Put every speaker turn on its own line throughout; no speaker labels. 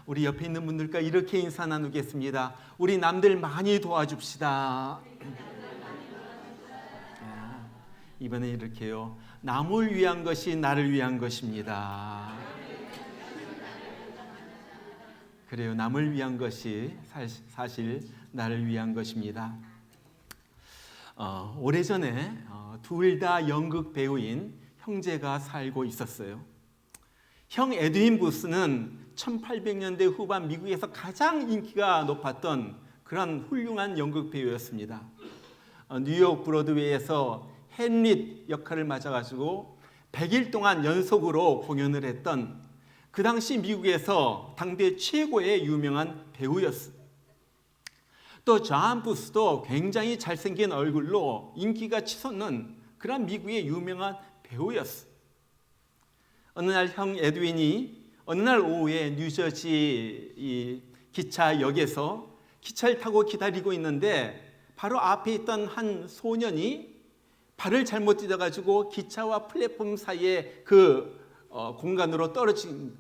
우리 옆에 있는 분들과 이렇게 인사 나누겠습니다. 우리 남들 많이 도와줍시다. 이번에 이렇게요. 남을 위한 것이 나를 위한 것입니다. 그래요. 남을 위한 것이 사실 나를 위한 것입니다. 오래전에 둘 다 연극 배우인 형제가 살고 있었어요. 형 에드윈 부스는 1800년대 후반 미국에서 가장 인기가 높았던 그런 훌륭한 연극 배우였습니다. 뉴욕 브로드웨이에서 햄릿 역할을 맡아가지고 100일 동안 연속으로 공연을 했던 그 당시 미국에서 당대 최고의 유명한 배우였어요. 또 존 부스도 굉장히 잘생긴 얼굴로 인기가 치솟는 그런 미국의 유명한 배우였어요. 어느 날 형 에드윈이 어느 날 오후에 뉴저지 이 기차역에서 기차를 타고 기다리고 있는데 바로 앞에 있던 한 소년이 발을 잘못 디뎌가지고 기차와 플랫폼 사이에 그 공간으로 떨어진.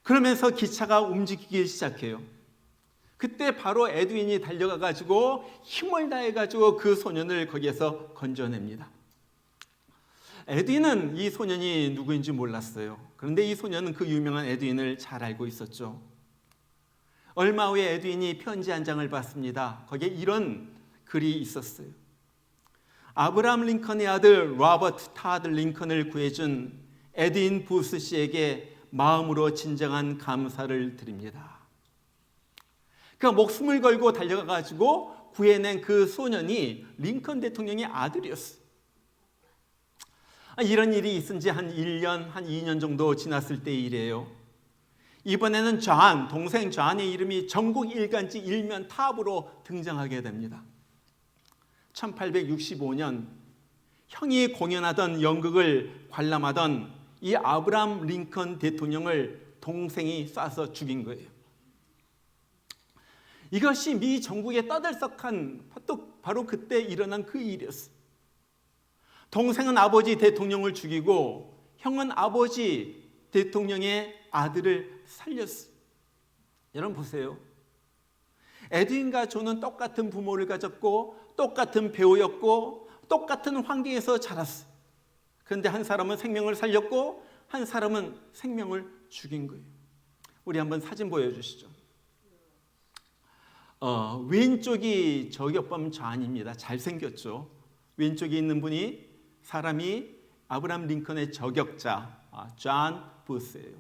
그러면서 기차가 움직이기 시작해요. 그때 바로 에드윈이 달려가가지고 힘을 다해가지고 그 소년을 거기에서 건져냅니다. 에드윈은 이 소년이 누구인지 몰랐어요. 그런데 이 소년은 그 유명한 에드윈을 잘 알고 있었죠. 얼마 후에 에드윈이 편지 한 장을 받습니다. 거기에 이런 글이 있었어요. 아브라함 링컨의 아들 로버트 타드 링컨을 구해준 에드윈 부스 씨에게 마음으로 진정한 감사를 드립니다. 그러니까 목숨을 걸고 달려가가지고 구해낸 그 소년이 링컨 대통령의 아들이었어요. 이런 일이 있은 지 한 1년, 한 2년 정도 지났을 때 일이에요. 이번에는 존, 동생 존의 이름이 전국 일간지 일면 탑으로 등장하게 됩니다. 1865년 형이 공연하던 연극을 관람하던 이 아브라함 링컨 대통령을 동생이 쏴서 죽인 거예요. 이것이 미 전국에 떠들썩한 바로 그때 일어난 그 일이었어요. 동생은 아버지 대통령을 죽이고 형은 아버지 대통령의 아들을 살렸어요. 여러분 보세요. 에드윈과 존은 똑같은 부모를 가졌고 똑같은 배우였고 똑같은 환경에서 자랐어요. 그런데 한 사람은 생명을 살렸고 한 사람은 생명을 죽인 거예요. 우리 한번 사진 보여주시죠. 왼쪽이 저격범 존입니다. 잘생겼죠. 왼쪽에 있는 분이 사람이 아브라함 링컨의 저격자 존 부스예요.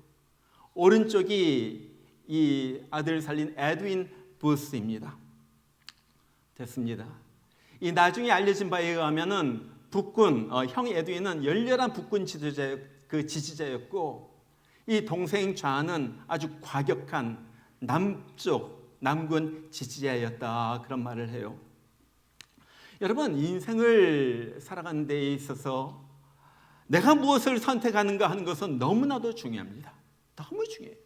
오른쪽이 이 아들 살린 에드윈 부스입니다. 됐습니다. 이 나중에 알려진 바에 의하면은 북군 형 에드윈은 열렬한 북군 지지자였고 이 동생 존은 아주 과격한 남군 지지자였다 그런 말을 해요. 여러분 인생을 살아가는 데 있어서 내가 무엇을 선택하는가 하는 것은 너무나도 중요합니다. 너무 중요해요.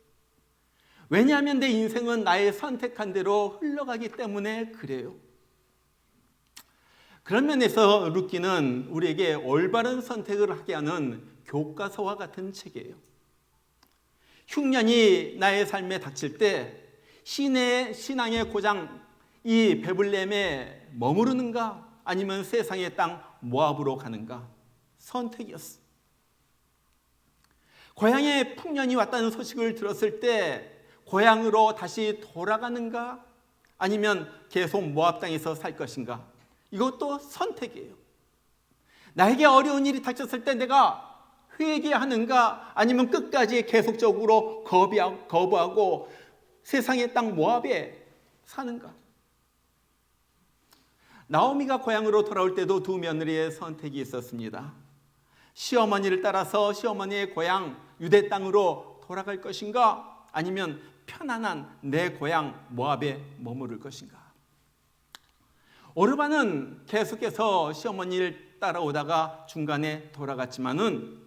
왜냐하면 내 인생은 나의 선택한 대로 흘러가기 때문에 그래요. 그런 면에서 룻기는 우리에게 올바른 선택을 하게 하는 교과서와 같은 책이에요. 흉년이 나의 삶에 닥칠 때 신앙의 고장 이 베들레헴에 머무르는가 아니면 세상의 땅 모압으로 가는가 선택이었어. 고향에 풍년이 왔다는 소식을 들었을 때 고향으로 다시 돌아가는가 아니면 계속 모압 땅에서 살 것인가 이것도 선택이에요. 나에게 어려운 일이 닥쳤을 때 내가 회개하는가 아니면 끝까지 계속적으로 거부하고 세상의 땅 모압에 사는가. 나오미가 고향으로 돌아올 때도 두 며느리의 선택이 있었습니다. 시어머니를 따라서 시어머니의 고향 유대 땅으로 돌아갈 것인가 아니면 편안한 내 고향 모압에 머무를 것인가. 오르반은 계속해서 시어머니를 따라오다가 중간에 돌아갔지만은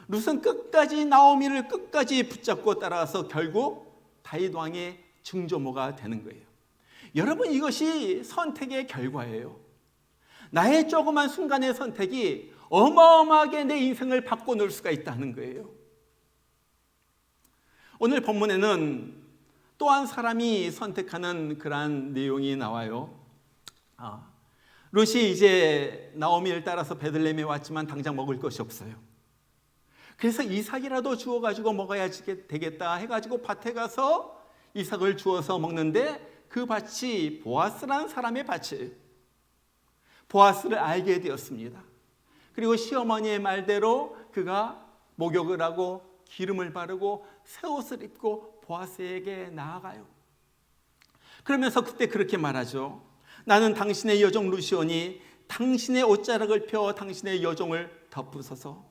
룻은 끝까지 나오미를 끝까지 붙잡고 따라와서 결국 다윗 왕의 증조모가 되는 거예요. 여러분 이것이 선택의 결과예요. 나의 조그만 순간의 선택이 어마어마하게 내 인생을 바꿔놓을 수가 있다는 거예요. 오늘 본문에는 또 한 사람이 선택하는 그러한 내용이 나와요. 룻이 이제 나오미를 따라서 베들레헴에 왔지만 당장 먹을 것이 없어요. 그래서 이삭이라도 주워가지고 먹어야 되겠다 해가지고 밭에 가서 이삭을 주워서 먹는데 그 밭이 보아스라는 사람의 밭이에요. 보아스를 알게 되었습니다. 그리고 시어머니의 말대로 그가 목욕을 하고 기름을 바르고 새 옷을 입고 보아스에게 나아가요. 그러면서 그때 그렇게 말하죠. 나는 당신의 여종 루시오니 당신의 옷자락을 펴 당신의 여종을 덮으소서.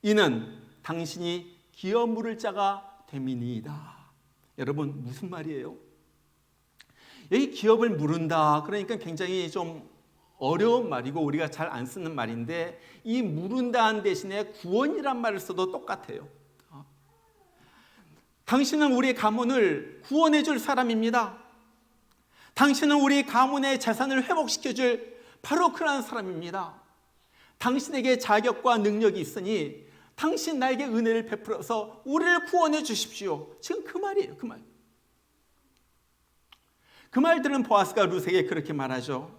이는 당신이 기어 물을 자가 됨이니이다. 여러분 무슨 말이에요? 여기 기업을 물은다 그러니까 굉장히 좀 어려운 말이고 우리가 잘 안 쓰는 말인데 이 물은다는 대신에 구원이란 말을 써도 똑같아요. 당신은 우리 가문을 구원해 줄 사람입니다. 당신은 우리 가문의 재산을 회복시켜 줄 바로 그런 사람입니다. 당신에게 자격과 능력이 있으니 당신 나에게 은혜를 베풀어서 우리를 구원해 주십시오. 지금 그 말이에요. 그 말. 그 말 들은 보아스가 룻에게 그렇게 말하죠.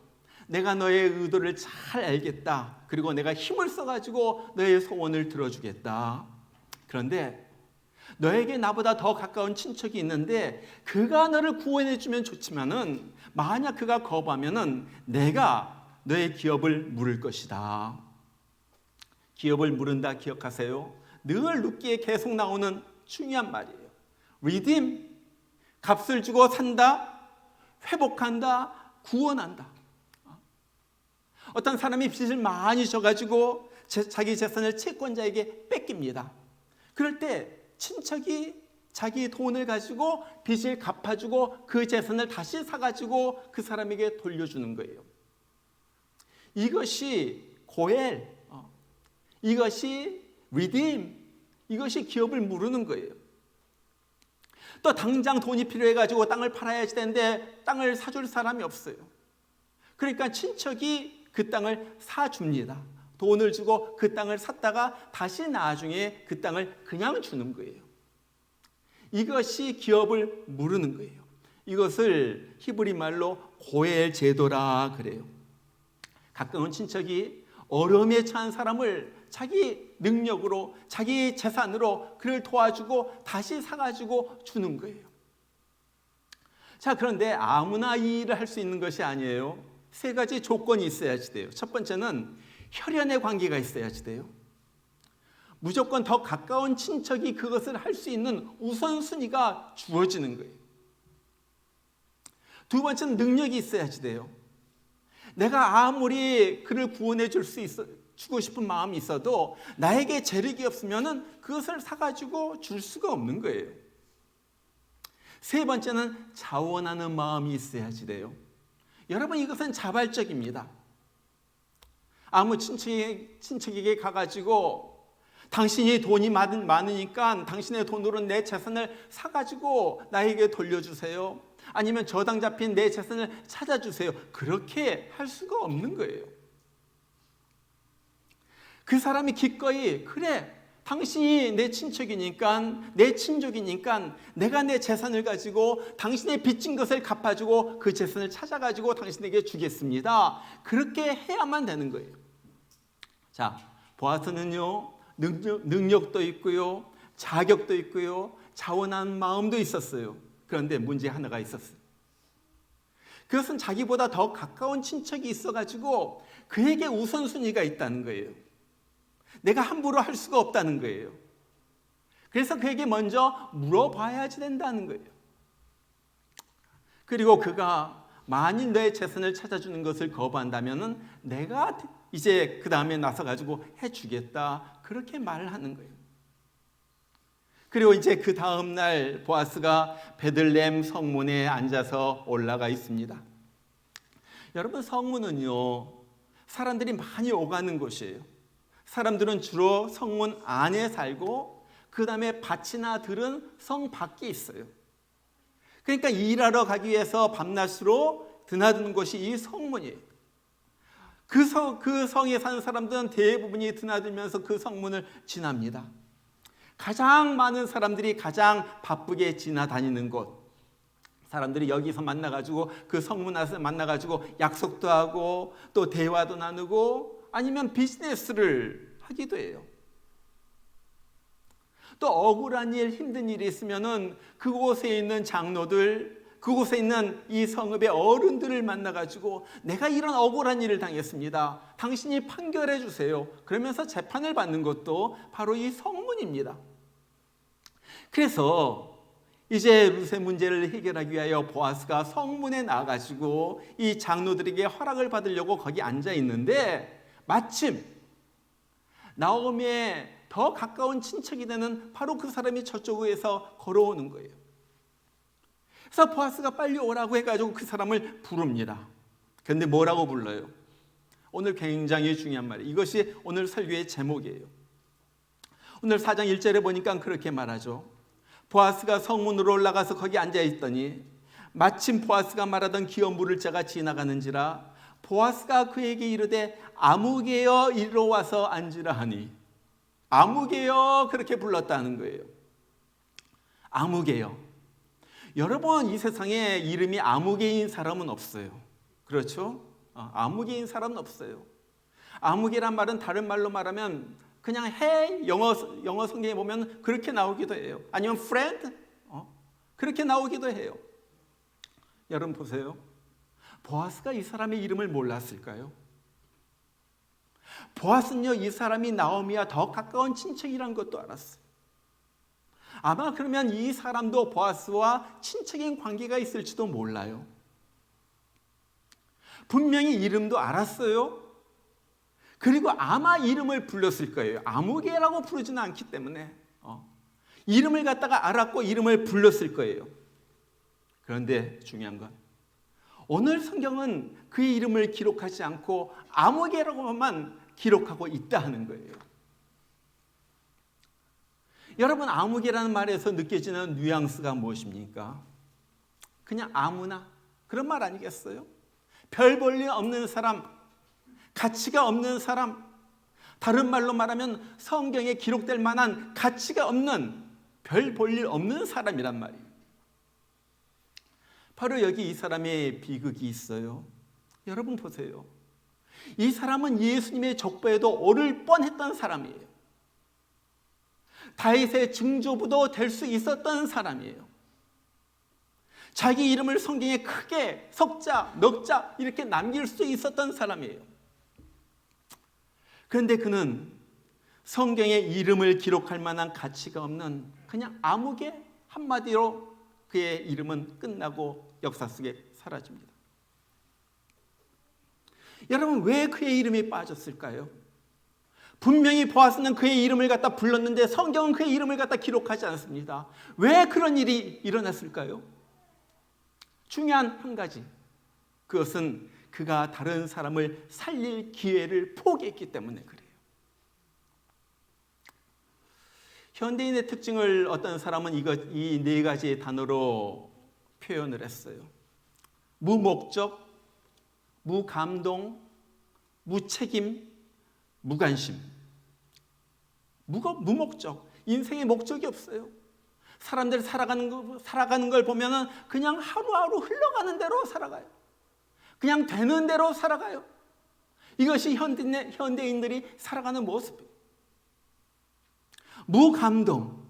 내가 너의 의도를 잘 알겠다. 그리고 내가 힘을 써가지고 너의 소원을 들어주겠다. 그런데 너에게 나보다 더 가까운 친척이 있는데 그가 너를 구원해주면 좋지만은 만약 그가 거부하면은 내가 너의 기업을 물을 것이다. 기업을 물은다 기억하세요. 늘 룻기에 계속 나오는 중요한 말이에요. redeem, 값을 주고 산다, 회복한다, 구원한다. 어떤 사람이 빚을 많이 져가지고 자기 재산을 채권자에게 뺏깁니다. 그럴 때 친척이 자기 돈을 가지고 빚을 갚아주고 그 재산을 다시 사가지고 그 사람에게 돌려주는 거예요. 이것이 고엘, 이것이 redeem, 이것이 기업을 무르는 거예요. 또 당장 돈이 필요해가지고 땅을 팔아야지 되는데 땅을 사줄 사람이 없어요. 그러니까 친척이 그 땅을 사줍니다. 돈을 주고 그 땅을 샀다가 다시 나중에 그 땅을 그냥 주는 거예요. 이것이 기업을 무르는 거예요. 이것을 히브리 말로 고엘 제도라 그래요. 가까운 친척이 어려움에 처한 사람을 자기 능력으로 자기 재산으로 그를 도와주고 다시 사가지고 주는 거예요. 자, 그런데 아무나 이 일을 할 수 있는 것이 아니에요. 세 가지 조건이 있어야지 돼요. 첫 번째는 혈연의 관계가 있어야지 돼요. 무조건 더 가까운 친척이 그것을 할 수 있는 우선순위가 주어지는 거예요. 두 번째는 능력이 있어야지 돼요. 내가 아무리 그를 구원해 주고 싶은 마음이 있어도 나에게 재력이 없으면 그것을 사가지고 줄 수가 없는 거예요. 세 번째는 자원하는 마음이 있어야지 돼요. 여러분 이것은 자발적입니다. 아무 친척에게 가가지고 당신이 돈이 많으니까 당신의 돈으로 내 재산을 사가지고 나에게 돌려주세요. 아니면 저당 잡힌 내 재산을 찾아주세요. 그렇게 할 수가 없는 거예요. 그 사람이 기꺼이 그래 당신이 내 친척이니까 내 친족이니까 내가 내 재산을 가지고 당신의 빚진 것을 갚아주고 그 재산을 찾아가지고 당신에게 주겠습니다. 그렇게 해야만 되는 거예요. 자, 보아스는요 능력도 있고요 자격도 있고요 자원한 마음도 있었어요. 그런데 문제 하나가 있었어요. 그것은 자기보다 더 가까운 친척이 있어가지고 그에게 우선순위가 있다는 거예요. 내가 함부로 할 수가 없다는 거예요. 그래서 그에게 먼저 물어봐야지 된다는 거예요. 그리고 그가 만일 너의 재산을 찾아주는 것을 거부한다면 내가 이제 그 다음에 나서가지고 해주겠다. 그렇게 말을 하는 거예요. 그리고 이제 그 다음 날 보아스가 베들레헴 성문에 앉아서 올라가 있습니다. 여러분 성문은요 사람들이 많이 오가는 곳이에요. 사람들은 주로 성문 안에 살고 그 다음에 밭이나 들은 성 밖에 있어요. 그러니까 일하러 가기 위해서 밤낮으로 드나드는 곳이 이 성문이에요. 그 성에 사는 사람들은 대부분이 드나들면서 그 성문을 지납니다. 가장 많은 사람들이 가장 바쁘게 지나다니는 곳. 사람들이 여기서 만나가지고 그 성문 앞에서 만나가지고 약속도 하고 또 대화도 나누고 아니면 비즈니스를 하기도 해요. 또 억울한 일, 힘든 일이 있으면은 그곳에 있는 장로들, 그곳에 있는 이 성읍의 어른들을 만나가지고 내가 이런 억울한 일을 당했습니다. 당신이 판결해 주세요. 그러면서 재판을 받는 것도 바로 이 성문입니다. 그래서 이제 룻의 문제를 해결하기 위하여 보아스가 성문에 나가지고 이 장로들에게 허락을 받으려고 거기 앉아 있는데 마침 나오미의 더 가까운 친척이 되는 바로 그 사람이 저쪽에서 걸어오는 거예요. 그래서 보아스가 빨리 오라고 해가지고 그 사람을 부릅니다. 그런데 뭐라고 불러요? 오늘 굉장히 중요한 말이에요. 이것이 오늘 설교의 제목이에요. 오늘 4장 1절에 보니까 그렇게 말하죠. 보아스가 성문으로 올라가서 거기 앉아있더니 마침 보아스가 말하던 기업 물을 자가 지나가는지라 보아스가 그에게 이르되 아무개여 이리로 와서 앉으라 하니 아무개여 그렇게 불렀다는 거예요. 아무개여. 여러분 이 세상에 이름이 아무개인 사람은 없어요. 그렇죠? 아무개인 사람은 없어요. 아무개란 말은 다른 말로 말하면 그냥 해 영어 성경에 보면 그렇게 나오기도 해요. 아니면 friend 그렇게 나오기도 해요. 여러분 보세요. 보아스가 이 사람의 이름을 몰랐을까요? 보아스는요 이 사람이 나오미와 더 가까운 친척이란 것도 알았어요. 아마 그러면 이 사람도 보아스와 친척인 관계가 있을지도 몰라요. 분명히 이름도 알았어요. 그리고 아마 이름을 불렀을 거예요. 아무개라고 부르지는 않기 때문에 이름을 갖다가 알았고 이름을 불렀을 거예요. 그런데 중요한 건 오늘 성경은 그의 이름을 기록하지 않고 아무개라고만 기록하고 있다 하는 거예요. 여러분 아무개라는 말에서 느껴지는 뉘앙스가 무엇입니까? 그냥 아무나 그런 말 아니겠어요? 별 볼 일 없는 사람, 가치가 없는 사람, 다른 말로 말하면 성경에 기록될 만한 가치가 없는 별 볼 일 없는 사람이란 말이에요. 바로 여기 이 사람의 비극이 있어요. 여러분 보세요. 이 사람은 예수님의 족보에도 오를 뻔했던 사람이에요. 다윗의 증조부도 될 수 있었던 사람이에요. 자기 이름을 성경에 크게 석자, 넉자 이렇게 남길 수 있었던 사람이에요. 그런데 그는 성경에 이름을 기록할 만한 가치가 없는 그냥 아무개 한마디로 그의 이름은 끝나고 역사 속에 사라집니다. 여러분 왜 그의 이름이 빠졌을까요? 분명히 보아스는 그의 이름을 갖다 불렀는데 성경은 그의 이름을 갖다 기록하지 않습니다. 왜 그런 일이 일어났을까요? 중요한 한 가지. 그것은 그가 다른 사람을 살릴 기회를 포기했기 때문에 그래요. 현대인의 특징을 어떤 사람은 이 네 가지의 단어로 표현을 했어요. 무목적, 무감동, 무책임, 무관심. 무목적. 인생에 목적이 없어요. 사람들이 살아가는 걸 보면은 그냥 하루하루 흘러가는 대로 살아가요. 그냥 되는 대로 살아가요. 이것이 현대인들이 살아가는 모습이에요. 무감동.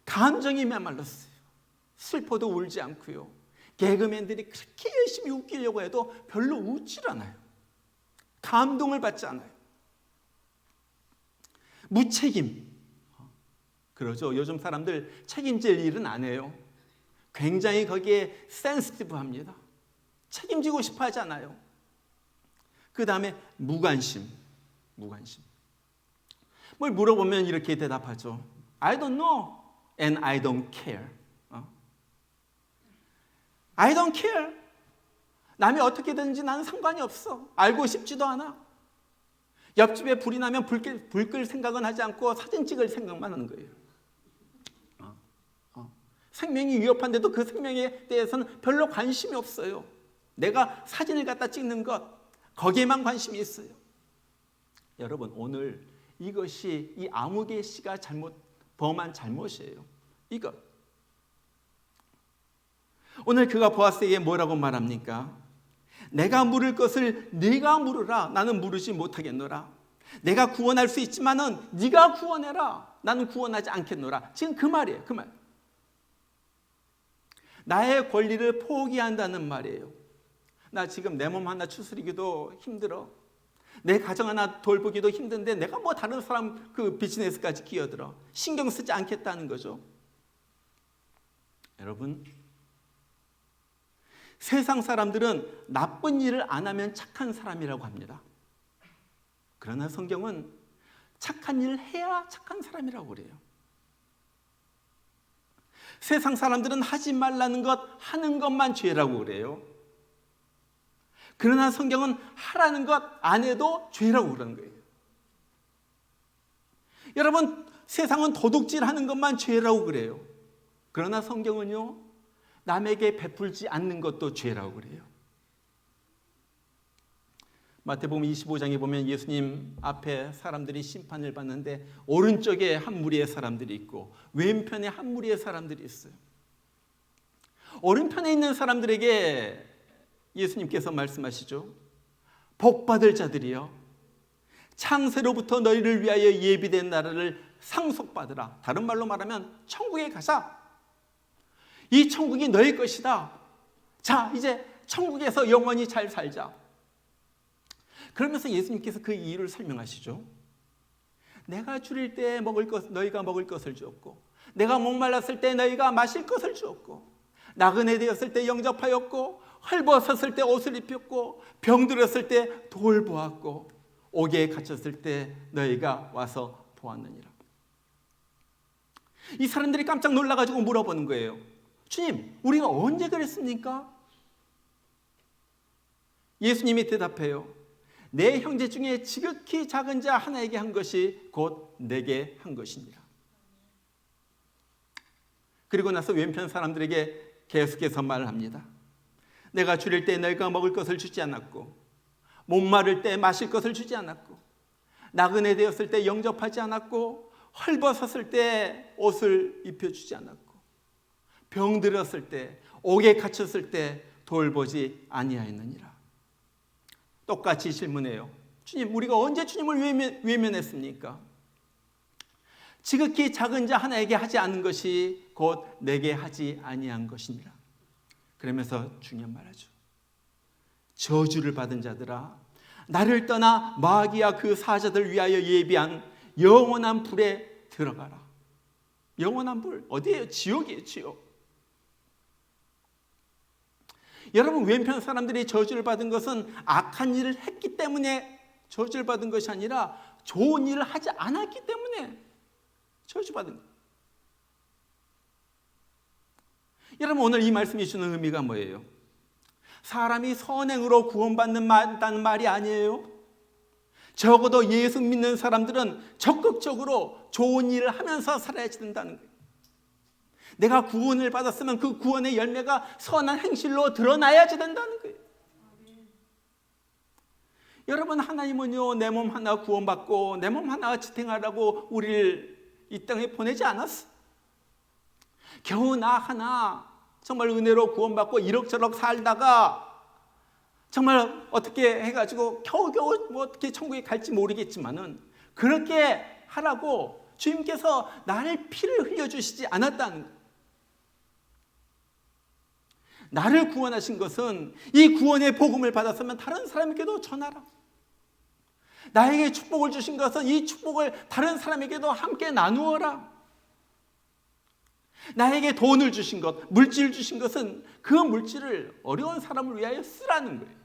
감정이 메말랐어요. 슬퍼도 울지 않고요. 개그맨들이 그렇게 열심히 웃기려고 해도 별로 웃질 않아요. 감동을 받지 않아요. 무책임. 그러죠. 요즘 사람들 책임질 일은 안 해요. 굉장히 거기에 센시티브합니다. 책임지고 싶어 하지 않아요. 그 다음에 무관심. 뭘 물어보면 이렇게 대답하죠. I don't know and I don't care. I don't care. 남이 어떻게 되는지 나는 상관이 없어. 알고 싶지도 않아. 옆집에 불이 나면 불 끌 생각은 하지 않고 사진 찍을 생각만 하는 거예요. 생명이 위협한데도 그 생명에 대해서는 별로 관심이 없어요. 내가 사진을 갖다 찍는 것, 거기에만 관심이 있어요. 여러분 오늘 이것이 이 아무개 씨가 잘못 범한 잘못이에요. 이것. 오늘 그가 보아스에게 뭐라고 말합니까? 내가 물을 것을 네가 물으라. 나는 물으지 못하겠노라. 내가 구원할 수 있지만은 네가 구원해라. 나는 구원하지 않겠노라. 지금 그 말이에요. 그 말. 나의 권리를 포기한다는 말이에요. 나 지금 내 몸 하나 추스리기도 힘들어. 내 가정 하나 돌보기도 힘든데 내가 뭐 다른 사람 그 비즈니스까지 끼어들어. 신경 쓰지 않겠다는 거죠. 여러분, 세상 사람들은 나쁜 일을 안 하면 착한 사람이라고 합니다. 그러나 성경은 착한 일을 해야 착한 사람이라고 그래요. 세상 사람들은 하지 말라는 것, 하는 것만 죄라고 그래요. 그러나 성경은 하라는 것 안 해도 죄라고 그러는 거예요. 여러분, 세상은 도둑질하는 것만 죄라고 그래요. 그러나 성경은요, 남에게 베풀지 않는 것도 죄라고 그래요. 마태복음 25장에 보면 예수님 앞에 사람들이 심판을 받는데 오른쪽에 한 무리의 사람들이 있고 왼편에 한 무리의 사람들이 있어요. 오른편에 있는 사람들에게 예수님께서 말씀하시죠. 복받을 자들이여, 창세로부터 너희를 위하여 예비된 나라를 상속받으라. 다른 말로 말하면 천국에 가자. 이 천국이 너희 것이다. 자, 이제 천국에서 영원히 잘 살자. 그러면서 예수님께서 그 이유를 설명하시죠. 내가 줄일 때 먹을 것, 너희가 먹을 것을 주었고, 내가 목말랐을 때 너희가 마실 것을 주었고, 나그네 되었을 때 영접하였고, 헐벗었을 때 옷을 입혔고, 병들었을 때 돌보았고, 옥에 갇혔을 때 너희가 와서 보았느니라. 이 사람들이 깜짝 놀라가지고 물어보는 거예요. 주님, 우리가 언제 그랬습니까? 예수님이 대답해요. 내 형제 중에 지극히 작은 자 하나에게 한 것이 곧 내게 한 것이니라. 그리고 나서 왼편 사람들에게 계속해서 말을 합니다. 내가 줄일 때 너희가 먹을 것을 주지 않았고, 목마를 때 마실 것을 주지 않았고, 나그네 되었을 때 영접하지 않았고, 헐벗었을 때 옷을 입혀주지 않았고, 병들었을 때, 옥에 갇혔을 때 돌보지 아니하였느니라. 똑같이 질문해요. 주님, 우리가 언제 주님을 외면했습니까? 지극히 작은 자 하나에게 하지 않은 것이 곧 내게 하지 아니한 것이니라. 그러면서 중요한 말하죠. 저주를 받은 자들아, 나를 떠나 마귀와 그 사자들 위하여 예비한 영원한 불에 들어가라. 영원한 불, 어디예요? 지옥이에요, 지옥. 여러분, 왼편 사람들이 저주를 받은 것은 악한 일을 했기 때문에 저주를 받은 것이 아니라 좋은 일을 하지 않았기 때문에 저주받은 거예요. 여러분, 오늘 이 말씀이 주는 의미가 뭐예요? 사람이 선행으로 구원받는다는 말이 아니에요. 적어도 예수 믿는 사람들은 적극적으로 좋은 일을 하면서 살아야 된다는 거예요. 내가 구원을 받았으면 그 구원의 열매가 선한 행실로 드러나야지 된다는 거예요. 여러분, 하나님은요, 내 몸 하나 구원받고 내 몸 하나 지탱하라고 우리를 이 땅에 보내지 않았어. 겨우 나 하나 정말 은혜로 구원받고 이럭저럭 살다가 정말 어떻게 해가지고 겨우겨우 뭐 어떻게 천국에 갈지 모르겠지만은 그렇게 하라고 주님께서 나를 피를 흘려주시지 않았다는 거예요. 나를 구원하신 것은 이 구원의 복음을 받았으면 다른 사람에게도 전하라. 나에게 축복을 주신 것은 이 축복을 다른 사람에게도 함께 나누어라. 나에게 돈을 주신 것, 물질을 주신 것은 그 물질을 어려운 사람을 위하여 쓰라는 거예요.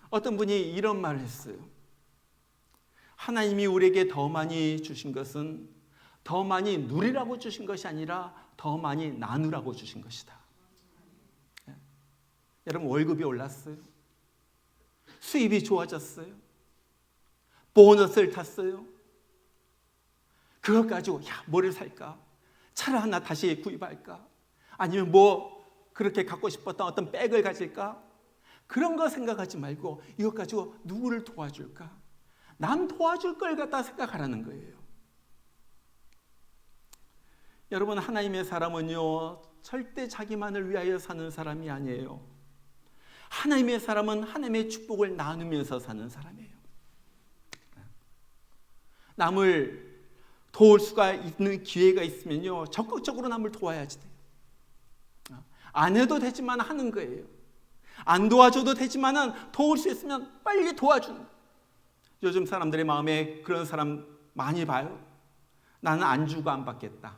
어떤 분이 이런 말을 했어요. 하나님이 우리에게 더 많이 주신 것은 더 많이 누리라고 주신 것이 아니라 더 많이 나누라고 주신 것이다. 여러분, 월급이 올랐어요. 수입이 좋아졌어요. 보너스를 탔어요. 그것 가지고 뭐를 살까? 차를 하나 다시 구입할까? 아니면 뭐 그렇게 갖고 싶었던 어떤 백을 가질까? 그런 거 생각하지 말고 이것 가지고 누구를 도와줄까? 남 도와줄 걸 갖다 생각하라는 거예요. 여러분, 하나님의 사람은요, 절대 자기만을 위하여 사는 사람이 아니에요. 하나님의 사람은 하나님의 축복을 나누면서 사는 사람이에요. 남을 도울 수가 있는 기회가 있으면요, 적극적으로 남을 도와야지 돼요. 안 해도 되지만 하는 거예요. 안 도와줘도 되지만은 도울 수 있으면 빨리 도와주는 거예요. 요즘 사람들의 마음에 그런 사람 많이 봐요. 나는 안 주고 안 받겠다.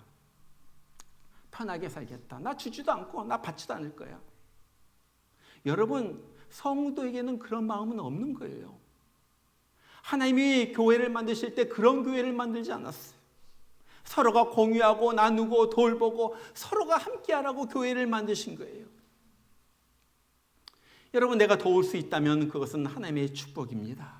편하게 살겠다. 나 주지도 않고 나 받지도 않을 거야. 여러분, 성도에게는 그런 마음은 없는 거예요. 하나님이 교회를 만드실 때 그런 교회를 만들지 않았어요. 서로가 공유하고 나누고 돌보고 서로가 함께하라고 교회를 만드신 거예요. 여러분, 내가 도울 수 있다면 그것은 하나님의 축복입니다.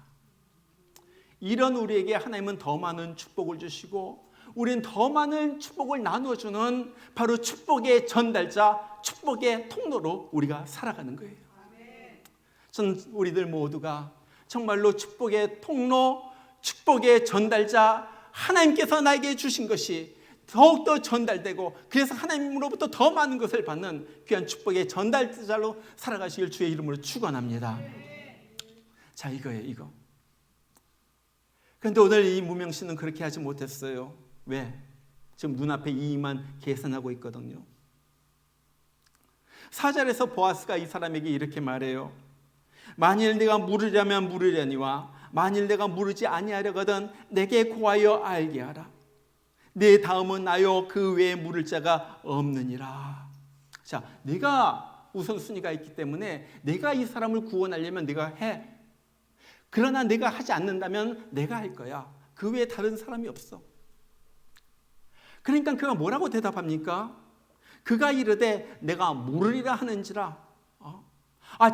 이런 우리에게 하나님은 더 많은 축복을 주시고 우리는 더 많은 축복을 나누어주는 바로 축복의 전달자, 축복의 통로로 우리가 살아가는 거예요. 저는 우리들 모두가 정말로 축복의 통로, 축복의 전달자, 하나님께서 나에게 주신 것이 더욱더 전달되고 그래서 하나님으로부터 더 많은 것을 받는 귀한 축복의 전달자로 살아가시길 주의 이름으로 축원합니다. 자, 이거예요, 이거. 그런데 오늘 이 무명 씨는 그렇게 하지 못했어요. 왜? 지금 눈앞에 이만 계산하고 있거든요. 4절에서 보아스가 이 사람에게 이렇게 말해요. 만일 내가 물으려면 물으려니와 만일 내가 물으지 아니하려거든 내게 고하여 알게 하라. 내 다음은 나요 그 외에 물을 자가 없느니라. 자, 내가 우선순위가 있기 때문에 내가 이 사람을 구원하려면 내가 해. 그러나 내가 하지 않는다면 내가 할 거야. 그 외에 다른 사람이 없어. 그러니까 그가 뭐라고 대답합니까? 그가 이르되 내가 물으리라 하는지라.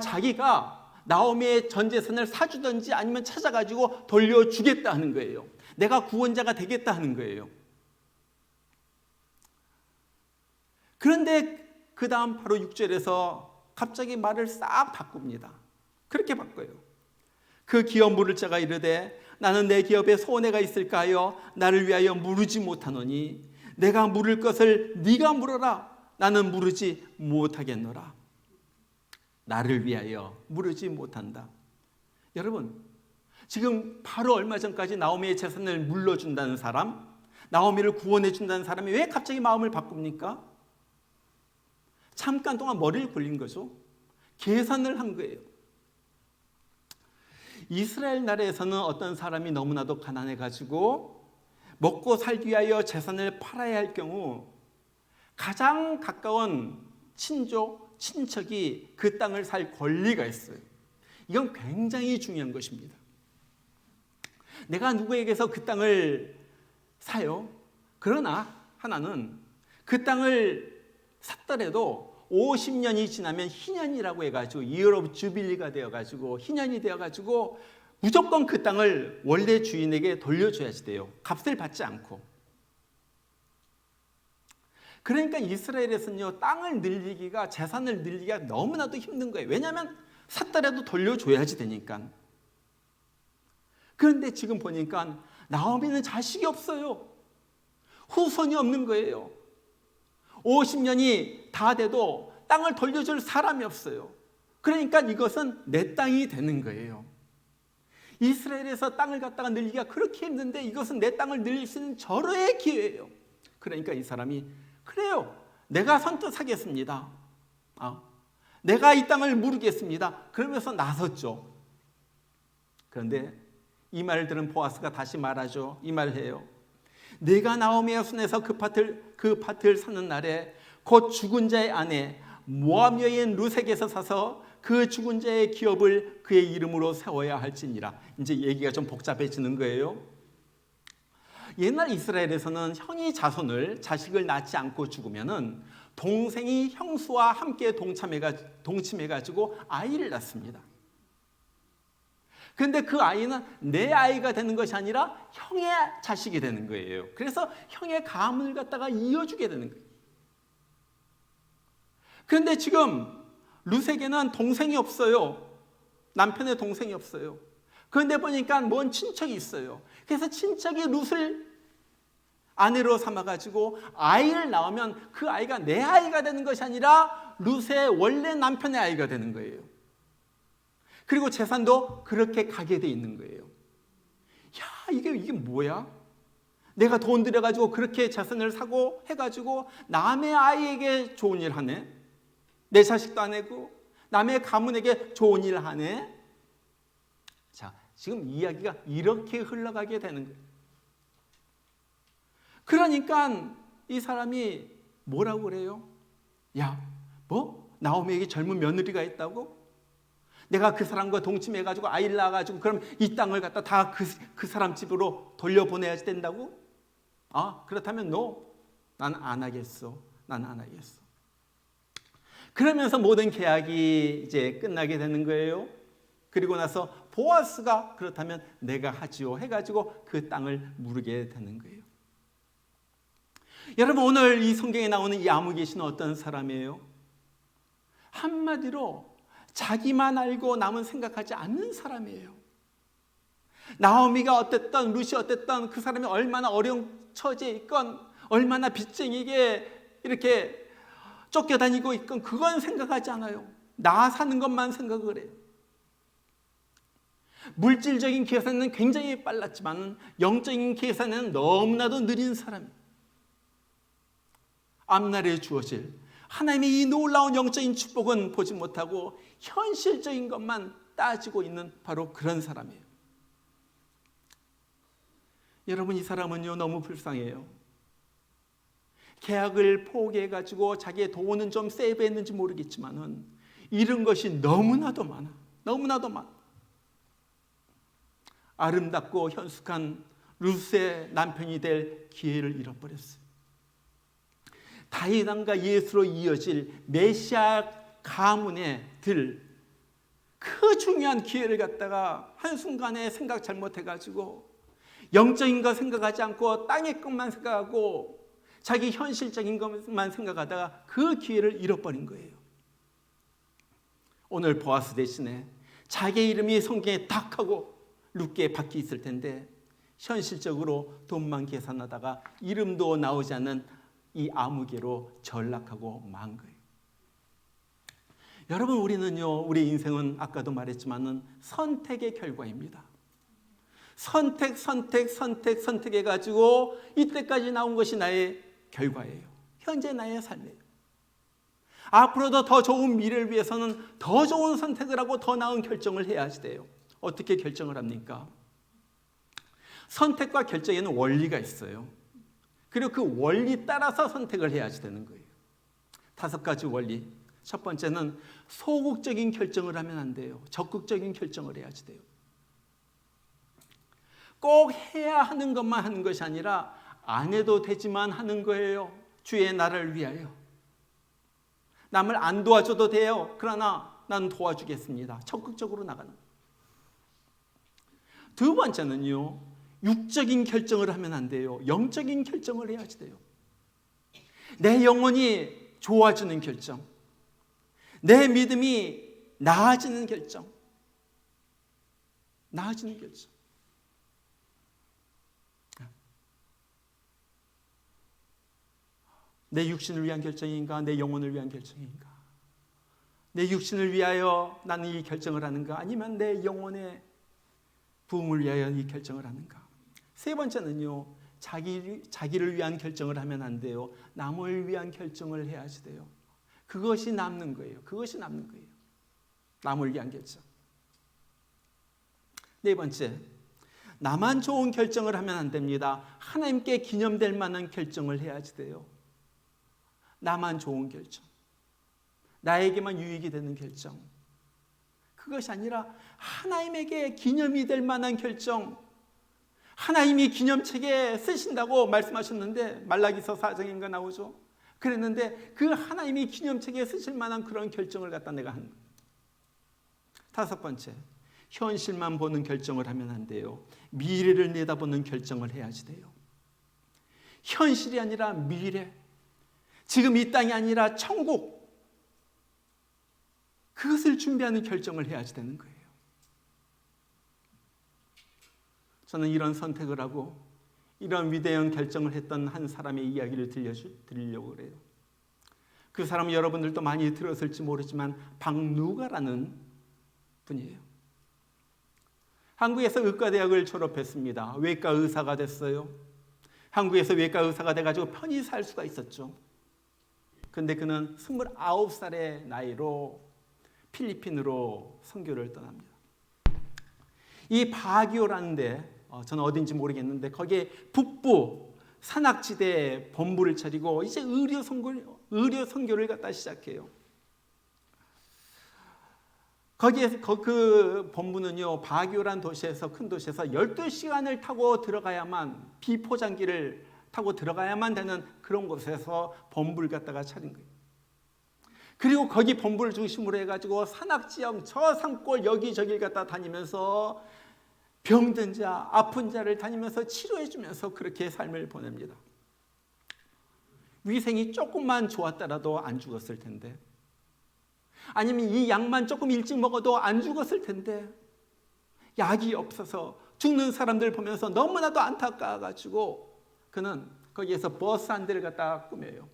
자기가 나오미의 전 재산을 사주든지 아니면 찾아가지고 돌려주겠다 하는 거예요. 내가 구원자가 되겠다 하는 거예요. 그런데 그 다음 바로 6절에서 갑자기 말을 싹 바꿉니다. 그렇게 바꿔요. 그 기업 물을 자가 이르되 나는 내 기업에 손해가 있을까 하여 나를 위하여 물으지 못하노니 내가 물을 것을 네가 물어라. 나는 물으지 못하겠노라. 나를 위하여 물으지 못한다. 여러분, 지금 바로 얼마 전까지 나오미의 재산을 물러준다는 사람, 나오미를 구원해준다는 사람이 왜 갑자기 마음을 바꿉니까? 잠깐 동안 머리를 굴린 거죠. 계산을 한 거예요. 이스라엘 나라에서는 어떤 사람이 너무나도 가난해가지고 먹고 살기 위하여 재산을 팔아야 할 경우 가장 가까운 친족, 친척이 그 땅을 살 권리가 있어요. 이건 굉장히 중요한 것입니다. 내가 누구에게서 그 땅을 사요. 그러나 하나는 그 땅을 샀더라도 50년이 지나면 희년이라고 해가지고 이어 오브 주빌리가 되어가지고 희년이 되어가지고 무조건 그 땅을 원래 주인에게 돌려줘야지 돼요. 값을 받지 않고. 그러니까 이스라엘에서는요, 땅을 늘리기가, 재산을 늘리기가 너무나도 힘든 거예요. 왜냐하면 샀더라도 돌려줘야지 되니까. 그런데 지금 보니까 나오미는 자식이 없어요. 후손이 없는 거예요. 50년이 다 돼도 땅을 돌려줄 사람이 없어요. 그러니까 이것은 내 땅이 되는 거예요. 이스라엘에서 땅을 갖다가 늘리기가 그렇게 힘든데 이것은 내 땅을 늘릴 수 있는 절호의 기회예요. 그러니까 이 사람이 그래요. 내가 선뜻 사겠습니다. 내가 이 땅을 물으겠습니다. 그러면서 나섰죠. 그런데 이 말을 들은 보아스가 다시 말하죠. 이 말을 해요. 내가 나오미의 손에서 그 밭을 사는 날에 곧 죽은 자의 아내 모압 여인 루색에서 사서 그 죽은 자의 기업을 그의 이름으로 세워야 할지니라. 이제 얘기가 좀 복잡해지는 거예요. 옛날 이스라엘에서는 형이 자식을 낳지 않고 죽으면은 동생이 형수와 함께 동침해가지고 아이를 낳습니다. 그런데 그 아이는 내 아이가 되는 것이 아니라 형의 자식이 되는 거예요. 그래서 형의 가문을 갖다가 이어주게 되는 거예요. 그런데 지금 루색에는 동생이 없어요. 남편의 동생이 없어요. 그런데 보니까 먼 친척이 있어요. 그래서 친척이 룻을 아내로 삼아가지고 아이를 낳으면 그 아이가 내 아이가 되는 것이 아니라 룻의 원래 남편의 아이가 되는 거예요. 그리고 재산도 그렇게 가게 돼 있는 거예요. 야, 이게 뭐야? 내가 돈 들여가지고 그렇게 재산을 사고 해가지고 남의 아이에게 좋은 일 하네. 내 자식도 안 내고 남의 가문에게 좋은 일 하네. 자, 지금 이야기가 이렇게 흘러가게 되는 거예요. 그러니까 이 사람이 뭐라고 그래요? 야, 뭐? 나오미에게 젊은 며느리가 있다고? 내가 그 사람과 동침해가지고 아이를 낳아가지고 그럼 이 땅을 갖다 다 그 사람 집으로 돌려보내야 된다고? 아, 그렇다면 난 안 하겠어. 난 안 하겠어. 그러면서 모든 계약이 이제 끝나게 되는 거예요. 그리고 나서 보아스가 그렇다면 내가 하지요 해가지고 그 땅을 무르게 되는 거예요. 여러분, 오늘 이 성경에 나오는 이 아무개시는 어떤 사람이에요? 한마디로 자기만 알고 남은 생각하지 않는 사람이에요. 나오미가 어땠던, 룻이 어땠던, 그 사람이 얼마나 어려운 처지에 있건, 얼마나 빚쟁이게 이렇게 쫓겨다니고 있건 그건 생각하지 않아요. 나 사는 것만 생각을 해요. 물질적인 계산은 굉장히 빨랐지만 영적인 계산은 너무나도 느린 사람이에요. 앞날에 주어질 하나님의 이 놀라운 영적인 축복은 보지 못하고 현실적인 것만 따지고 있는 바로 그런 사람이에요. 여러분, 이 사람은요 너무 불쌍해요. 계약을 포기해가지고 자기의 돈은 좀 세이브했는지 모르겠지만은 잃은 것이 너무나도 많아. 너무나도 많아. 아름답고 현숙한 룻의 남편이 될 기회를 잃어버렸어요. 다윗 왕과 예수로 이어질 메시아 가문에 들 그 중요한 기회를 갖다가 한순간에 생각 잘못해가지고 영적인 거 생각하지 않고 땅의 것만 생각하고 자기 현실적인 것만 생각하다가 그 기회를 잃어버린 거예요. 오늘 보아스 대신에 자기 이름이 성경에 딱 하고 룻게 박혀 있을 텐데 현실적으로 돈만 계산하다가 이름도 나오지 않는 이 아무개로 전락하고 만 거예요. 여러분, 우리는요, 우리 인생은 아까도 말했지만은 선택의 결과입니다. 선택해가지고 이때까지 나온 것이 나의 결과예요. 현재 나의 삶이에요. 앞으로도 더 좋은 미래를 위해서는 더 좋은 선택을 하고 더 나은 결정을 해야지 돼요. 어떻게 결정을 합니까? 선택과 결정에는 원리가 있어요. 그리고 그 원리 따라서 선택을 해야지 되는 거예요. 5가지 원리. 첫 번째는 소극적인 결정을 하면 안 돼요. 적극적인 결정을 해야지 돼요. 꼭 해야 하는 것만 하는 것이 아니라 안 해도 되지만 하는 거예요. 주의 나라를 위하여. 남을 안 도와줘도 돼요. 그러나 난 도와주겠습니다. 적극적으로 나가는 거예요. 두 번째는요, 육적인 결정을 하면 안 돼요. 영적인 결정을 해야지 돼요. 내 영혼이 좋아지는 결정, 내 믿음이 나아지는 결정, 나아지는 결정. 내 육신을 위한 결정인가? 내 영혼을 위한 결정인가? 내 육신을 위하여 나는 이 결정을 하는가? 아니면 내 영혼의 부흥을 위하여 이 결정을 하는가? 세 번째는요, 자기를 위한 결정을 하면 안 돼요. 남을 위한 결정을 해야지 돼요. 그것이 남는 거예요. 그것이 남는 거예요. 남을 위한 결정. 네 번째, 나만 좋은 결정을 하면 안 됩니다. 하나님께 기념될 만한 결정을 해야지 돼요. 나만 좋은 결정, 나에게만 유익이 되는 결정, 그것이 아니라 하나님에게 기념이 될 만한 결정. 하나님이 기념책에 쓰신다고 말씀하셨는데 말라기서 4장인가 나오죠. 그랬는데 그 하나님이 기념책에 쓰실 만한 그런 결정을 갖다 내가 한 거예요. 5번째, 현실만 보는 결정을 하면 안 돼요. 미래를 내다보는 결정을 해야지 돼요. 현실이 아니라 미래, 지금 이 땅이 아니라 천국, 그것을 준비하는 결정을 해야지 되는 거예요. 저는 이런 선택을 하고 이런 위대한 결정을 했던 한 사람의 이야기를 들려주려고 그래요. 그 사람은 여러분들도 많이 들었을지 모르지만 박누가라는 분이에요. 한국에서 의과대학을 졸업했습니다. 외과 의사가 됐어요. 한국에서 외과 의사가 돼가지고 편히 살 수가 있었죠. 근데 그는 29살의 나이로 필리핀으로 선교를 떠납니다. 이 바기오라는 데, 저는 어딘지 모르겠는데 거기에 북부 산악지대에 본부를 차리고 이제 의료 선교를 갖다 시작해요. 거기에서 그 본부는요, 바기오란 도시에서, 큰 도시에서 12시간을 타고 들어가야만, 비포장기를 타고 들어가야만 되는 그런 곳에서 본부를 갖다가 차린 거예요. 그리고 거기 본부를 중심으로 해가지고 산악지역 저 산골 여기저기를 갖다 다니면서 병든 자, 아픈 자를 다니면서 치료해주면서 그렇게 삶을 보냅니다. 위생이 조금만 좋았더라도 안 죽었을 텐데, 아니면 이 약만 조금 일찍 먹어도 안 죽었을 텐데, 약이 없어서 죽는 사람들 보면서 너무나도 안타까워가지고 그는 거기에서 버스 한 대를 갖다 꾸며요.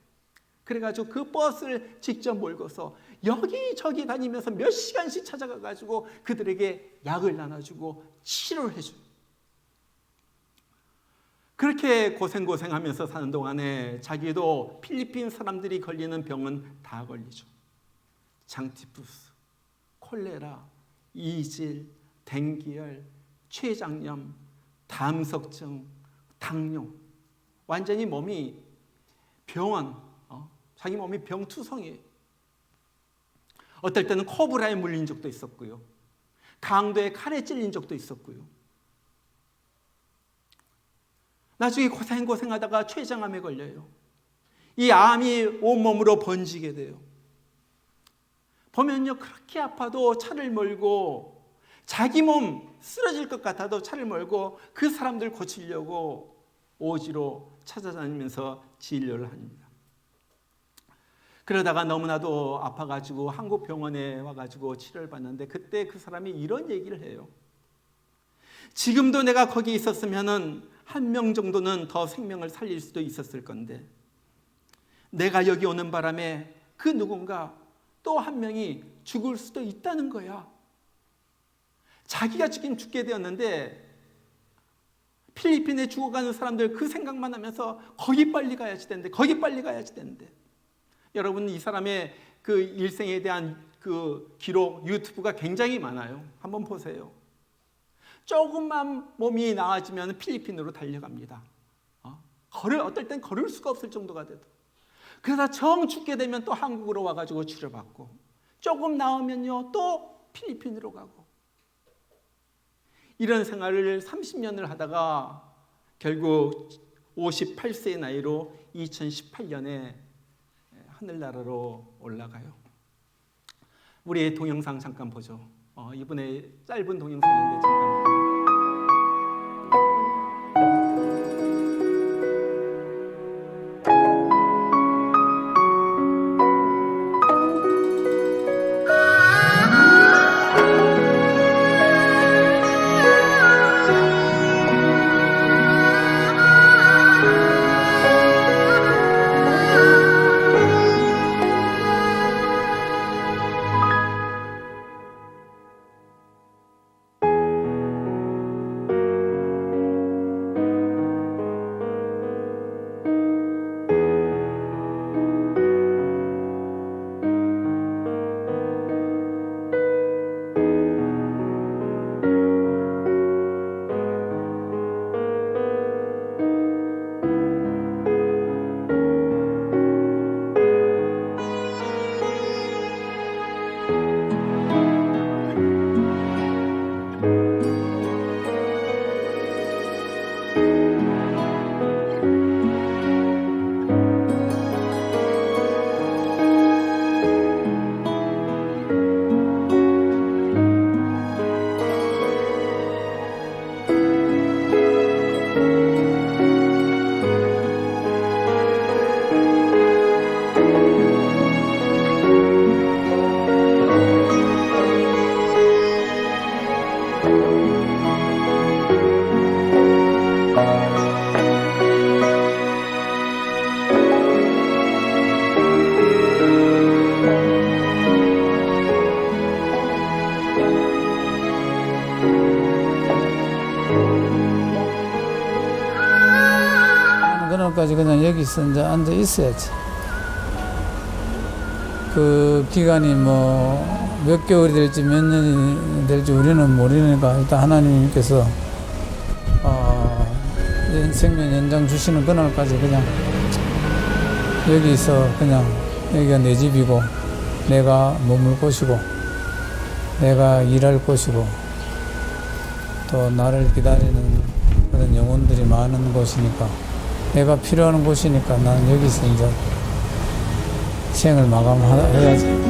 그래가지고 그 버스를 직접 몰고서 여기저기 다니면서 몇 시간씩 찾아가가지고 그들에게 약을 나눠주고 치료를 해줘요. 그렇게 고생하면서 사는 동안에 자기도 필리핀 사람들이 걸리는 병은 다 걸리죠. 장티푸스, 콜레라, 이질, 댕기열, 췌장염, 담석증, 당뇨. 완전히 몸이 자기 몸이 병투성이에요. 어떨 때는 코브라에 물린 적도 있었고요. 강도에 칼에 찔린 적도 있었고요. 나중에 고생하다가 췌장암에 걸려요. 이 암이 온몸으로 번지게 돼요. 보면요, 그렇게 아파도 차를 몰고, 자기 몸 쓰러질 것 같아도 차를 몰고 그 사람들 고치려고 오지로 찾아다니면서 진료를 합니다. 그러다가 너무나도 아파가지고 한국 병원에 와가지고 치료를 받는데, 그때 그 사람이 이런 얘기를 해요. 지금도 내가 거기 있었으면은 한 명 정도는 더 생명을 살릴 수도 있었을 건데, 내가 여기 오는 바람에 그 누군가 또 한 명이 죽을 수도 있다는 거야. 자기가 지금 죽게 되었는데 필리핀에 죽어가는 사람들 그 생각만 하면서 거기 빨리 가야지 되는데, 여러분, 이 사람의 그 일생에 대한 그 기록 유튜브가 굉장히 많아요. 한번 보세요. 조금만 몸이 나아지면 필리핀으로 달려갑니다. 어떨 땐 걸을 수가 없을 정도가 돼도. 그러다 정 죽게 되면 또 한국으로 와가지고 치료받고, 조금 나으면요 또 필리핀으로 가고, 이런 생활을 30년을 하다가 결국 58세의 나이로 2018년에 하늘나라로 올라가요. 우리의 동영상 잠깐 보죠. 이번에 짧은 동영상인데 잠깐 보죠.
때까지 그냥 여기서 이제 앉아 있어야지. 그 기간이 뭐 몇 개월이 될지 몇 년이 될지 우리는 모르니까 일단 하나님께서 생명 연장 주시는 그날까지 그냥 여기서 그냥 여기가 내 집이고 내가 머물 곳이고 내가 일할 곳이고 또 나를 기다리는 그런 영혼들이 많은 곳이니까 내가 필요한 곳이니까 나는 여기서 이제 생을 마감해야지.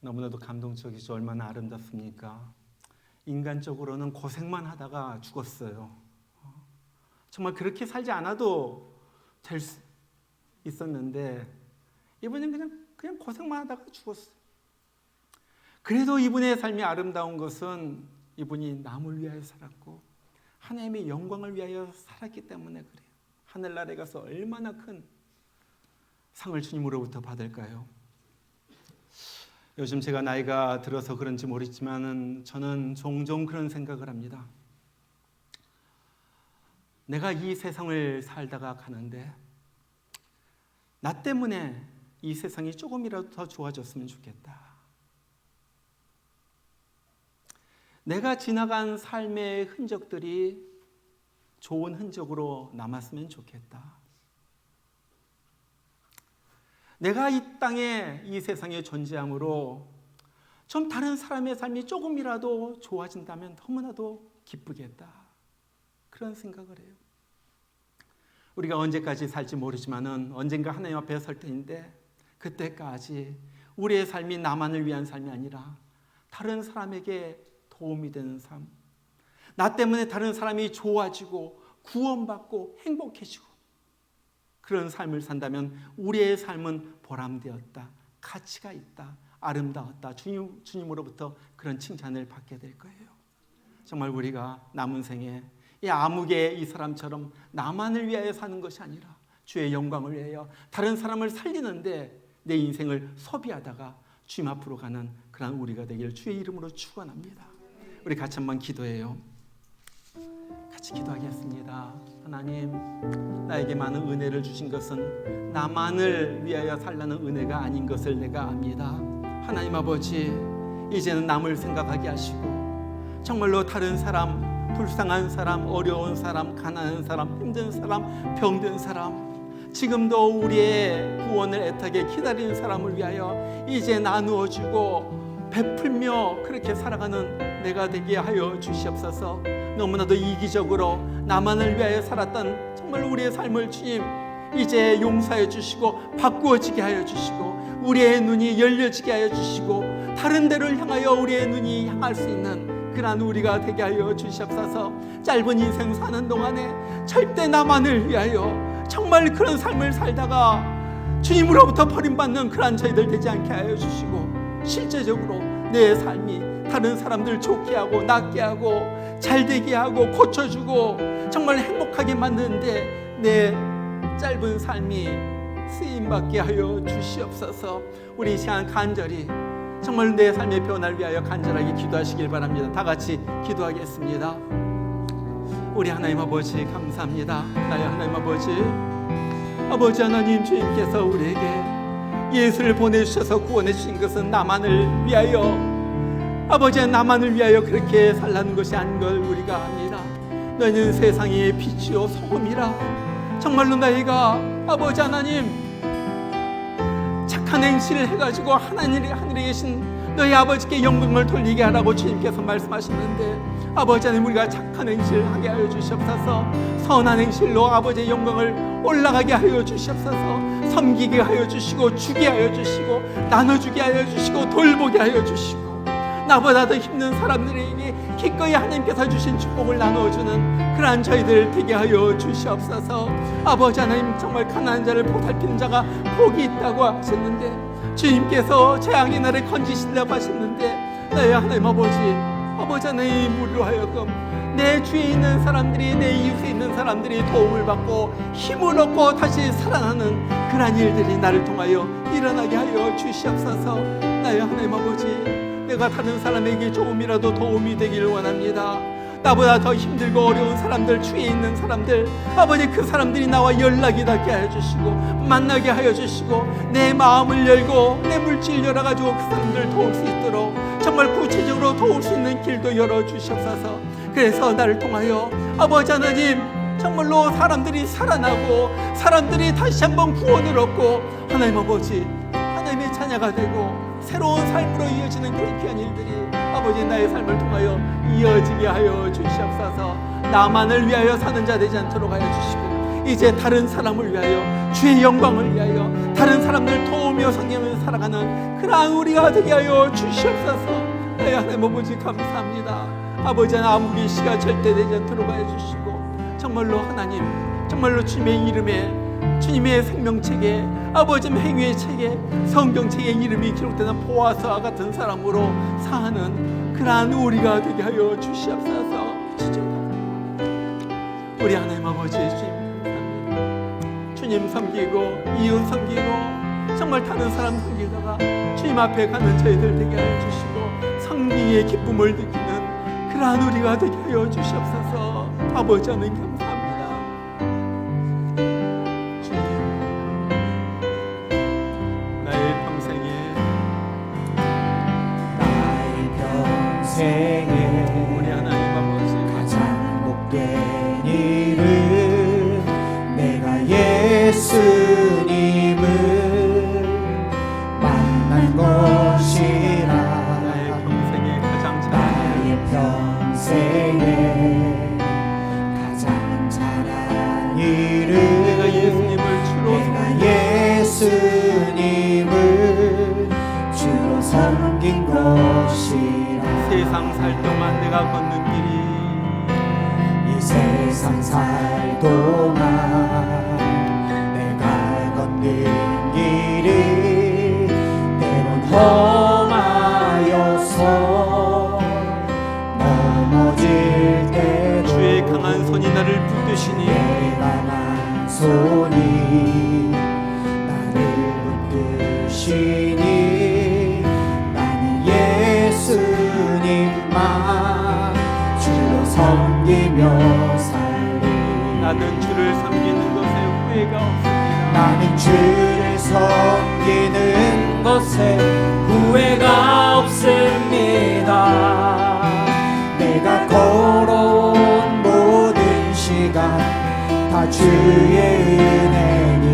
너무나도 감동적이죠. 얼마나 아름답습니까? 인간적으로는 고생만 하다가 죽었어요. 정말 그렇게 살지 않아도 될 수 있었는데 이분은 그냥 고생만 하다가 죽었어요. 그래도 이분의 삶이 아름다운 것은 이분이 남을 위하여 살았고 하나님의 영광을 위하여 살았기 때문에 그래요. 하늘나라에 가서 얼마나 큰 상을 주님으로부터 받을까요? 요즘 제가 나이가 들어서 그런지 모르지만 저는 종종 그런 생각을 합니다. 내가 이 세상을 살다가 가는데 나 때문에 이 세상이 조금이라도 더 좋아졌으면 좋겠다. 내가 지나간 삶의 흔적들이 좋은 흔적으로 남았으면 좋겠다. 내가 이 땅에 이 세상에 존재함으로 좀 다른 사람의 삶이 조금이라도 좋아진다면 너무나도 기쁘겠다. 그런 생각을 해요. 우리가 언제까지 살지 모르지만은 언젠가 하나님 앞에 설 때인데 그때까지 우리의 삶이 나만을 위한 삶이 아니라 다른 사람에게 도움이 되는 삶, 나 때문에 다른 사람이 좋아지고 구원받고 행복해지고 그런 삶을 산다면 우리의 삶은 보람되었다, 가치가 있다, 아름다웠다, 주님으로부터 그런 칭찬을 받게 될 거예요. 정말 우리가 남은 생에 이 아무개 이 사람처럼 나만을 위하여 사는 것이 아니라 주의 영광을 위하여 다른 사람을 살리는데 내 인생을 소비하다가 주님 앞으로 가는 그런 우리가 되길 주의 이름으로 축원합니다. 우리 같이 한번 기도해요. 같이 기도하겠습니다. 하나님, 나에게 많은 은혜를 주신 것은 나만을 위하여 살라는 은혜가 아닌 것을 내가 압니다. 하나님 아버지, 이제는 남을 생각하게 하시고 정말로 다른 사람, 불쌍한 사람, 어려운 사람, 가난한 사람, 힘든 사람, 병든 사람, 지금도 우리의 구원을 애타게 기다리는 사람을 위하여 이제 나누어주고 베풀며 그렇게 살아가는 내가 되게 하여 주시옵소서. 너무나도 이기적으로 나만을 위하여 살았던 정말 우리의 삶을 주님 이제 용서해 주시고 바꾸어지게 하여 주시고 우리의 눈이 열려지게 하여 주시고 다른 데를 향하여 우리의 눈이 향할 수 있는 그러한 우리가 되게 하여 주시옵소서. 짧은 인생 사는 동안에 절대 나만을 위하여 정말 그런 삶을 살다가 주님으로부터 버림받는 그러한 저희들 되지 않게 하여 주시고 실제적으로 내 삶이 다른 사람들 좋게 하고 낫게 하고 잘되게 하고 고쳐주고 정말 행복하게 만드는데 내 짧은 삶이 쓰임받게 하여 주시옵소서. 우리 이 시간 간절히 정말 내 삶의 변화를 위하여 간절하게 기도하시길 바랍니다. 다 같이 기도하겠습니다. 우리 하나님 아버지 감사합니다. 나의 하나님 아버지 하나님, 주님께서 우리에게 예수를 보내주셔서 구원해 주신 것은 나만을 위하여 아버지 나만을 위하여 그렇게 살라는 것이 아닌 걸 우리가 압니다. 너희는 세상의 빛이요 소금이라. 정말로 너희가 아버지 하나님 착한 행실을 해가지고 하늘에 계신 너희 아버지께 영광을 돌리게 하라고 주님께서 말씀하셨는데 아버지 하나님, 우리가 착한 행실을 하게 하여 주시옵소서. 선한 행실로 아버지의 영광을 올라가게 하여 주시옵소서. 섬기게 하여 주시고 주게 하여 주시고 나눠주게 하여 주시고 돌보게 하여 주시고 나보다 더 힘든 사람들에게 기꺼이 하나님께서 주신 축복을 나누어주는 그러한 저희들 되게 하여 주시옵소서. 아버지 하나님, 정말 가난한 자를 보살피는 자가 복이 있다고 하셨는데, 주님께서 재앙의 날에 건지신다고 하셨는데, 나의 하나님 아버지 하나님, 우리로 하여금 내 주위에 있는 사람들이, 내 이웃에 있는 사람들이 도움을 받고 힘을 얻고 다시 살아나는 그러한 일들이 나를 통하여 일어나게 하여 주시옵소서. 나의 하나님 아버지, 내가 다른 사람에게 조금이라도 도움이 되기를 원합니다. 나보다 더 힘들고 어려운 사람들, 주위에 있는 사람들, 아버지, 그 사람들이 나와 연락이 닿게 하여 주시고 만나게 하여 주시고 내 마음을 열고 내 물질 열어가지고 그 사람들을 도울 수 있도록 정말 구체적으로 도울 수 있는 길도 열어주시옵소서. 그래서 나를 통하여 아버지 하나님, 정말로 사람들이 살아나고 사람들이 다시 한번 구원을 얻고 하나님 아버지, 하나님의 자녀가 되고 새로운 삶으로 이어지는 그런 귀한 일들이 아버지 나의 삶을 통하여 이어지게 하여 주시옵소서. 나만을 위하여 사는 자 되지 않도록 하여 주시고 이제 다른 사람을 위하여, 주의 영광을 위하여 다른 사람들 도우며 섬기면서 살아가는 그러한 우리가 되게 하여 주시옵소서. 하나님 아버지, 감사합니다. 아버지, 아무기 시가 절대 되지 않도록 하여 주시고 정말로 하나님, 정말로 주님의 이름에, 주님의 생명책에, 아버지 행위의 책에, 성경책에 이름이 기록되는 보아서와 같은 사람으로 사는 그러한 우리가 되게 하여 주시옵소서. 우리 하나님 아버지, 주님 감사합니다. 주님 섬기고 이웃 섬기고 정말 다른 사람 섬기다가 주님 앞에 가는 저희들 되게 하여 주시고 성령의 기쁨을 느끼는 그러한 우리가 되게 하여 주시옵소서. 아버지 하나님 감사합니다.
우리 하나님 아버지, 가장 복된 일은 내가 예수님을 만난 것이라.
나의 평생에 가장
잘한 일은
내가
예수님을 주로 섬긴 것이라.
세상 살 동안 내가 걷는 길이,
이 세상 살 동안 내가 걷는 길이 때론 험하여서 넘어질 때도
주의 강한 손이 나를 붙드시니,
주의 강한 손이 나를 붙드시니 나는 예수님만 주로 섬기며 살리.
나는 주를 섬기는 것에 후회가 없습니다.
나는 주를 섬기는 것에 후회가 없습니다. 내가 걸어온 모든 시간 다 주의 은혜니,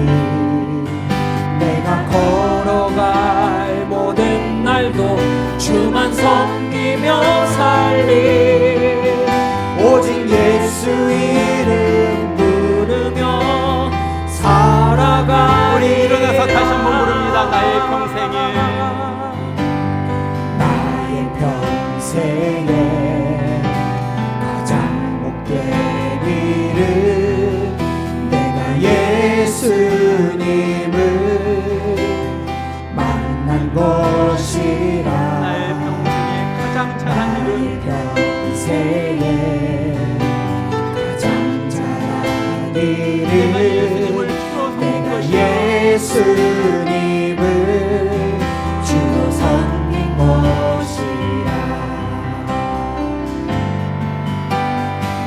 내가 걸어갈 모든 날도 주만 섬기며 살리. 오직 예수 이름 부르며 살아가리.
우리 일어나서 다시 한번 부릅니다. 나의
평생에 가장 복된 일은 내가 예수님을 만난 것이라.
나의 평생에 가장 잘한 일은,
평생에 가장 잘한 일은
내가 예수님을 주로 섬긴
예수님을 주로 섬긴 것이라.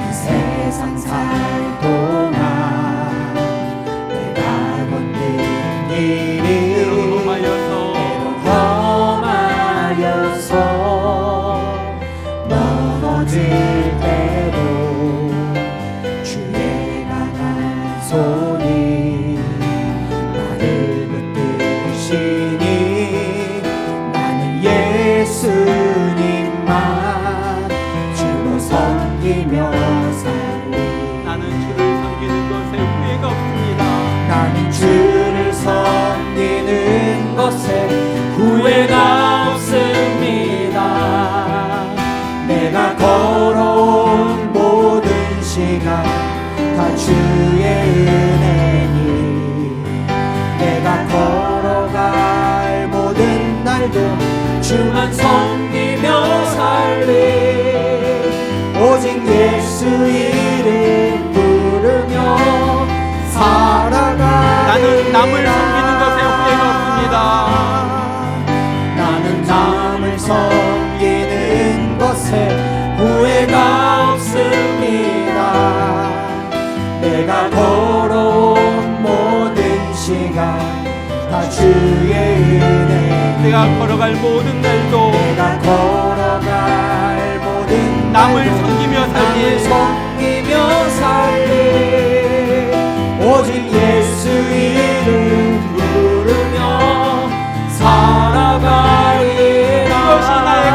이 세상 살 동안 내가 걷는 길이 험하여서 넘어질 때도 주의 강한 손이 나를 붙드시니 나는 예수님만 주로 섬기며 살리.
나는 주를 섬기는 것에 후회가 없습니다.
나는 주를 섬기는 것에 후회가 없습니다. 내가 다 주의 은혜니 내가 걸어갈 모든 날도 주만 섬기며 살리 오직 예수 이름 부르며 살아가
나는 남을 섬기는 것에 후회가 없습니다.
나는 남을 섬기는 것에 후회가 없습니다. 내가 걸어온 모든 시간 다 주의 은혜
내가 걸어갈 모든 날도
내가 걸어갈 모든
남을
날도
섬기며
남을
살리
섬기며 살리 오직 예수 이름 부르며 살아가리라.
이것이 나의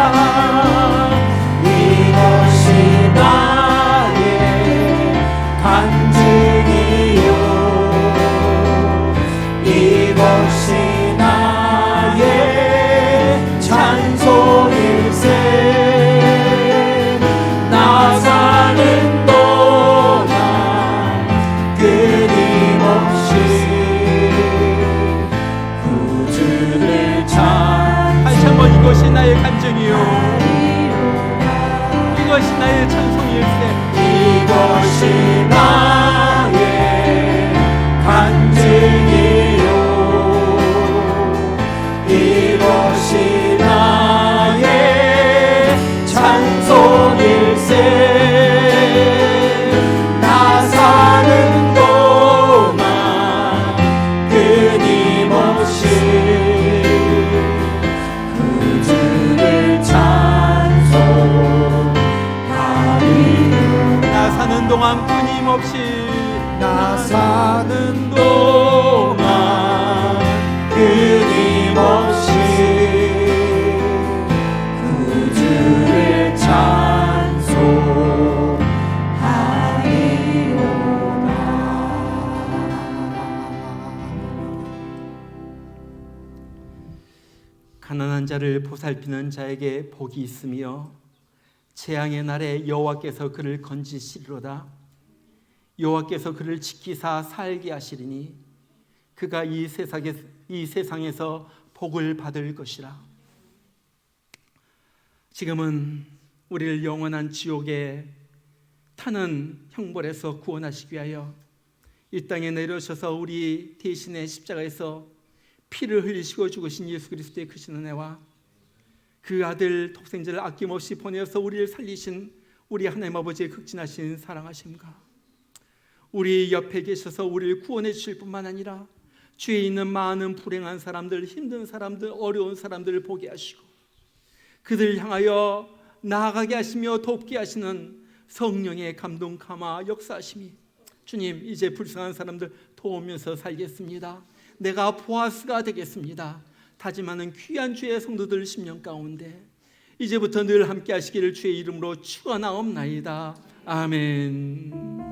이것이 나의 간증이요 이것이 나의 찬송일세. 나 사는 동안 끊임없이 구주를
다시 한번 이것이 나의 간증이요 이것이 나의 찬송일세.
이것이 나의 간증이요 이것이 나의 찬송일세. 나 사는 동안 끊임없이 구주를 찬송하리라.
나 사는 동안 끊임없이
나 사는 동안 끊임없이 구주를 찬송하리로다.
가난한 자를 보살피는 자에게 복이 있으며 재앙의 날에 여호와께서 그를 건지시리로다. 여호와께서 그를 지키사 살게 하시리니 그가 이 세상에서 복을 받을 것이라. 지금은 우리를 영원한 지옥에 타는 형벌에서 구원하시기 위하여 이 땅에 내려오셔서 우리 대신에 십자가에서 피를 흘리시고 죽으신 예수 그리스도의 크신 은혜와 그 아들 독생자를 아낌없이 보내어서 우리를 살리신 우리 하나님 아버지의 극진하신 사랑하심과 우리 옆에 계셔서 우리를 구원해 주실 뿐만 아니라 주위에 있는 많은 불행한 사람들, 힘든 사람들, 어려운 사람들을 보게 하시고 그들을 향하여 나아가게 하시며 돕게 하시는 성령의 감동 감화 역사하심이 주님 이제 불쌍한 사람들 도우면서 살겠습니다. 내가 보아스가 되겠습니다. 다짐하는 귀한 주의 성도들 심령 가운데 이제부터 늘 함께 하시기를 주의 이름으로 축원하옵나이다. 아멘.